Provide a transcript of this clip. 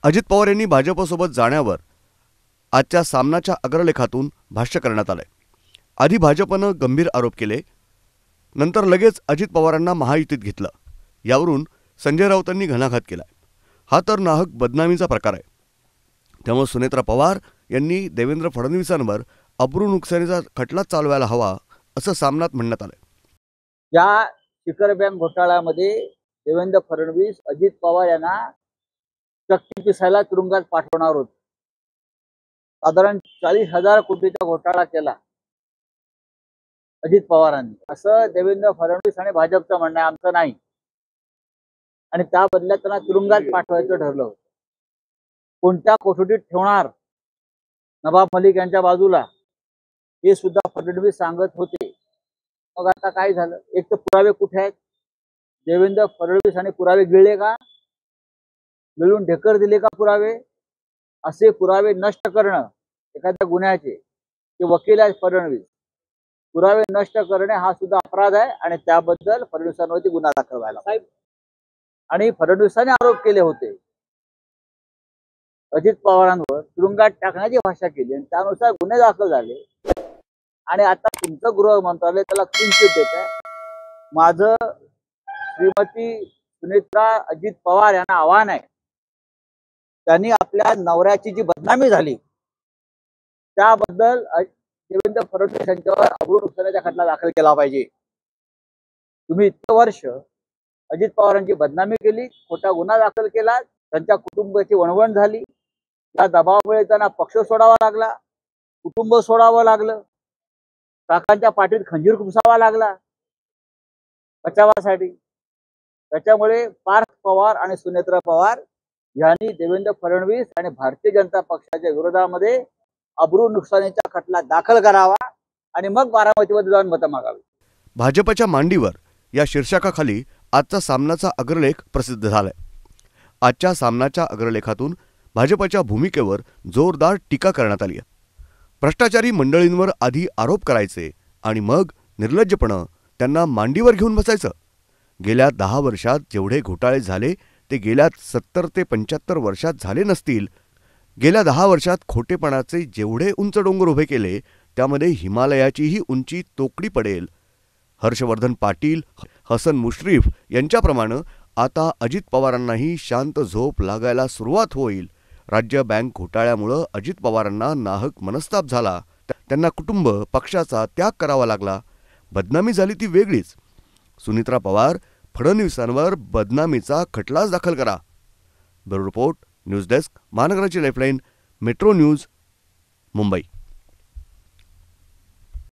अजित पवार यांनी भाजपसोबत जाण्यावर आजच्या सामनाच्या अग्रलेखातून भाष्य करण्यात आलंय। आधी भाजपनं गंभीर आरोप केले, नंतर लगेच अजित पवारांना महायुतीत घेतलं। यावरून संजय राऊतांनी घणाघात केलाय। हा तर नाहक बदनामीचा प्रकार आहे। त्यामुळे सुनेत्रा पवार यांनी देवेंद्र फडणवीसांवर अब्रू नुकसानीचा खटला चालवायला हवा असं सामनात म्हणण्यात आलंय। या शिखर बँक घोटाळ्यामध्ये देवेंद्र फडणवीस अजित पवार यांना चक्की पिसायला तुरुंगात पाठवणार होते। साधारण 40,000 कोटीचा घोटाळा केला अजित पवारांनी, असं देवेंद्र फडणवीस आणि भाजपचं म्हणणं आहे, आमचं नाही। आणि त्या बदल्यात त्यांना तुरुंगात पाठवायचं ठरलं होतं। कोणत्या कोठडीत ठेवणार नवाब मलिक यांच्या बाजूला हे सुद्धा फडणवीस सांगत होते। मग आता काय झालं? एक तर पुरावे कुठे आहेत? देवेंद्र फडणवीस आणि पुरावे गिळले का? गिळून ढेकर दिले का पुरावे? असे पुरावे नष्ट करणं एखाद्या गुन्ह्याचे, ते वकील आहेत फडणवीस, पुरावे नष्ट करणे हा सुद्धा अपराध आहे आणि त्याबद्दल फडणवीसांवरती गुन्हा दाखल व्हायला पाहिजे। आणि फडणवीसांनी आरोप केले होते अजित पवारांवर, तुरुंगात टाकण्याची भाषा केली आणि त्यानुसार गुन्हे दाखल झाले। आणि आता तुमचं गृह मंत्रालय त्याला क्लीन चिट देत आहे। माझं श्रीमती सुनेत्रा अजित पवार यांना आव्हान आहे, त्यांनी आपल्या नवऱ्याची जी बदनामी झाली त्याबद्दल देवेंद्र फडणवीस यांच्यावर अब्रू नुकसानीचा खटला दाखल केला पाहिजे। तुम्ही इतके वर्ष अजित पवारांची बदनामी केली, खोटा गुन्हा दाखल केला, त्यांच्या कुटुंबाची वणवण झाली, त्या दबावामुळे त्यांना पक्ष सोडावा लागला, कुटुंब सोडावं लागलं, काकांच्या पाठीत खंजीर खुपसावा लागला बचावासाठी। त्याच्यामुळे पार्थ पवार आणि सुनेत्रा पवार यांनी देवेंद्र फडणवीस आणि भारतीय जनता पक्षाच्या विरोधामध्ये अब्रू नुकसानीचा खटला दाखल करावा आणि मग बारामतीमध्ये जाऊन मतं मागावी। भाजपच्या मांडीवर या शीर्षकाखाली आजचा सामनाचा अग्रलेख प्रसिद्ध झालाय। आजच्या सामनाच्या अग्रलेखातून भाजपच्या भूमिकेवर जोरदार टीका करण्यात आली आहे। भ्रष्टाचारी मंडळींवर आधी आरोप करायचे आणि मग निर्लज्जपणे त्यांना मांडीवर घेऊन बसायचं। गेल्या 10 वर्षात जेवढे घोटाळे झाले ते गेल्या 70 ते 75 वर्षात झाले नसतील। गेल्या 10 वर्षात खोटेपणाचे जेवढे उंच डोंगर उभे केले त्यामध्ये हिमालयाचीही उंची तोकडी पडेल। हर्षवर्धन पाटील, हसन मुश्रीफ यांच्याप्रमाणे आता अजित पवारांनाही शांत झोप लागायला सुरुवात होईल। राज्य बँक घोटाळ्यामुळे अजित पवारांना नाहक मनस्ताप झाला, त्यांना कुटुंब पक्षाचा त्याग करावा लागला, बदनामी झाली ती वेगळीच। सुनेत्रा पवार फडणवीसांवर बदनामीचा खटलाच दाखल करा। ब्युरो रिपोर्ट, न्यूज डेस्क, महानगराची लाईफलाईन, मेट्रो न्यूज, मुंबई।